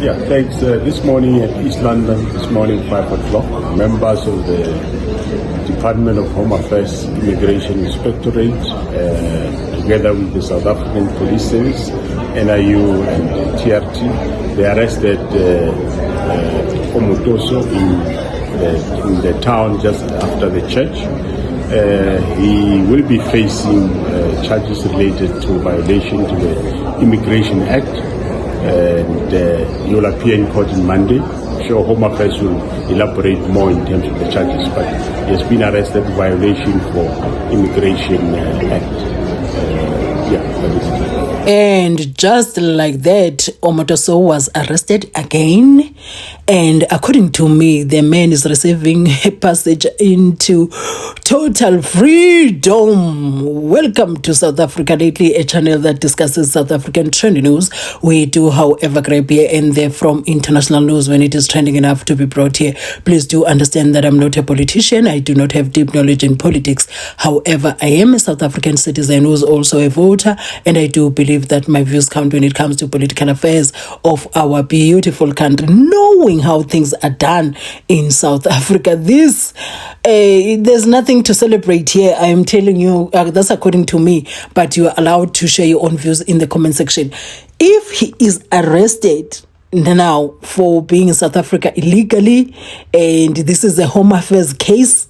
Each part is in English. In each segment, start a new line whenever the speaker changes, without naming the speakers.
Yeah, thanks. This morning at East London, this morning 5 o'clock, members of the Department of Home Affairs Immigration Inspectorate, together with the South African Police Service, NIU and TRT, they arrested Omotoso in the town just after the church. He will be facing charges related to violation to the Immigration Act, and he will appear in court on Monday. Sure, Home Affairs will elaborate more in terms of the charges, but he has been arrested in violation for Immigration Act.
And just like that, Omotoso was arrested again. And according to me, the man is receiving a passage into total freedom. Welcome to South Africa Lately, a channel that discusses South African trending news. We do, however, grab here and there from international news when it is trending enough to be brought here. Please do understand that I'm not a politician. I do not have deep knowledge in politics. However, I am a South African citizen who is also a voter, and I do believe that my views count when it comes to political affairs of our beautiful country, knowing how things are done in South Africa. This there's nothing to celebrate here. I am telling you, that's according to me, but you are allowed to share your own views in the comment section. If he is arrested now for being in South Africa illegally, and this is a Home Affairs case,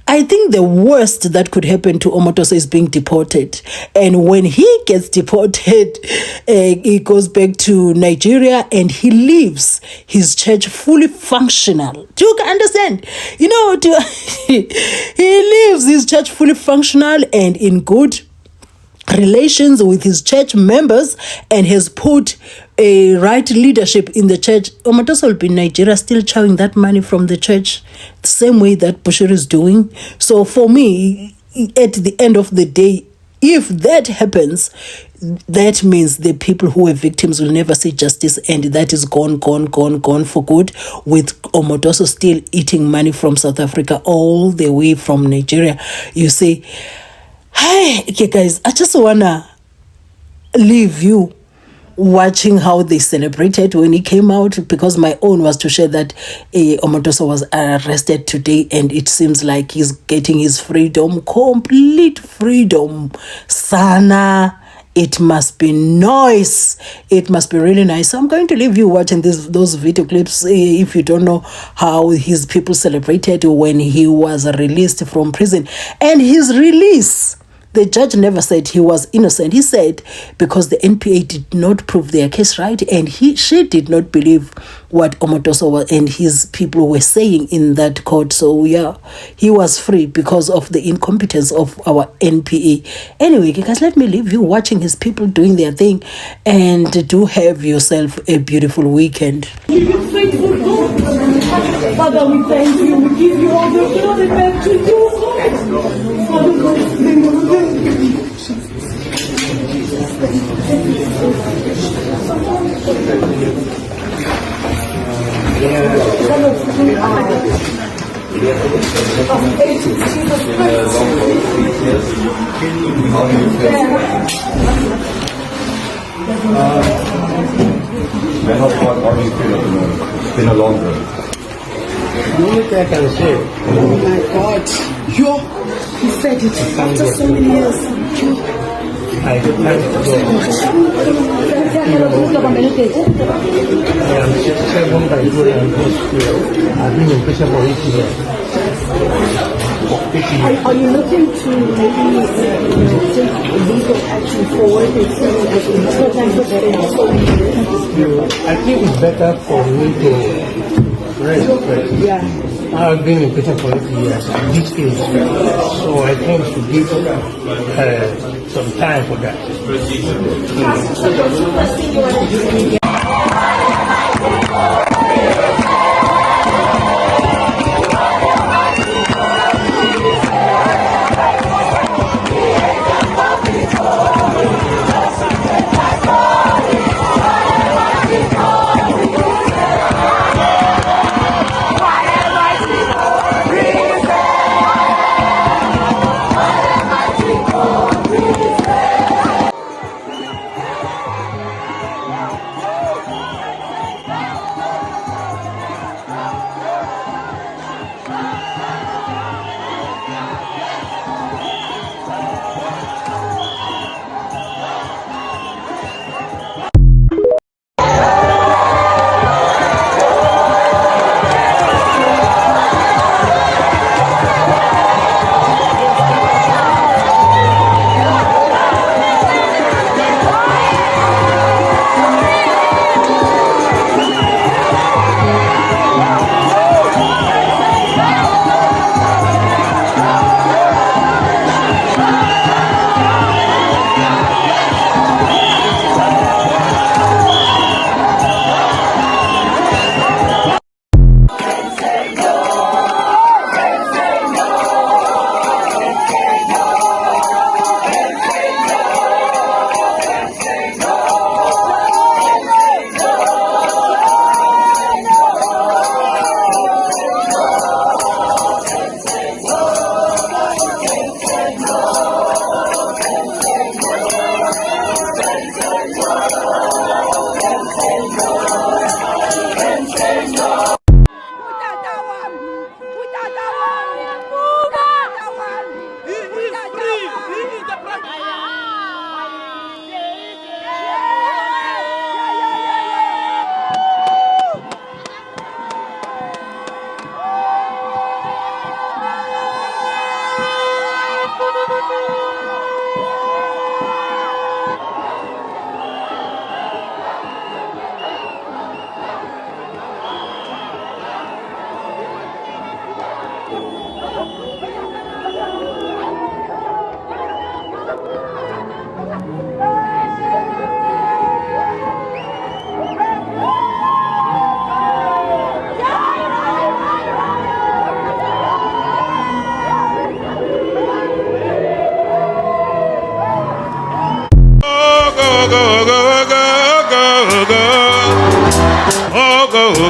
I think the worst that could happen to Omotoso is being deported. And when he gets deported, he goes back to Nigeria and he leaves his church fully functional. Do you understand? You know, he leaves his church fully functional and in good relations with his church members, and has put a right leadership in the church. Omotoso will be in Nigeria still chowing that money from the church the same way that BUSHIRI is doing. So for me, at the end of the day, if that happens, that means the people who were victims will never see justice, and that is gone for good, with Omotoso still eating money from South Africa all the way from Nigeria. You see, hi, okay guys, I just wanna leave you watching how they celebrated when he came out, because my own was to share that Omotoso was arrested today, and it seems like he's getting his freedom, complete freedom. Sana, it must be nice. It must be really nice. So I'm going to leave you watching those video clips. If you don't know how his people celebrated when he was released from prison, and his release, the judge never said he was innocent. He said because the NPA did not prove their case right, and she did not believe what Omotoso and his people were saying in that court. So yeah, he was free because of the incompetence of our NPA. Anyway, guys, let me leave you watching his people doing their thing, and do have yourself a beautiful weekend.
Father, we thank you. We give you all the glory back to you. Father,
How do you feel at the moment? It's been a long road.
The only thing I can say, oh my God,
he said it after so many years.
I thank God. I am 67 by Nigerian hospital. I've been in prison for 8 years.
Are you looking to maybe take legal action forward and say
I think it's better for me to rest.
Yeah.
I've been in prison for 8 years at this age, so I think we should give some time for that.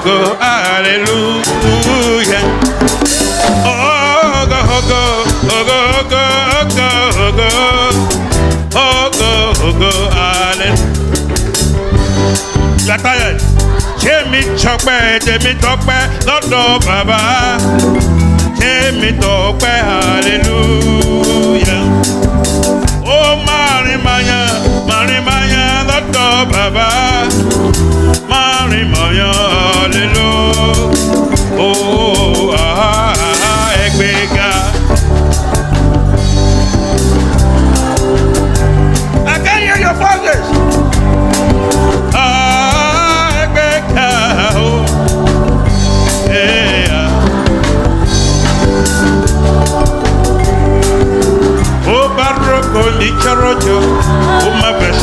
go, hallelujah. Oh, go, go, go, go, go, go, oh, go, hallelujah. You are tired? Jẹ́mi tọ́pẹ́ lọ́dọ̀ bàbá. Jẹ́mi tọ́pẹ́, hallelujah. Oh, Marimaya lọ́dọ̀ bàbá. Marimaya, hallelujah. Oh, ẹgbẹ́ga. I can hear your voices. Ẹgbẹ́ga. Oh, barroco, licharojo. Oh, my best.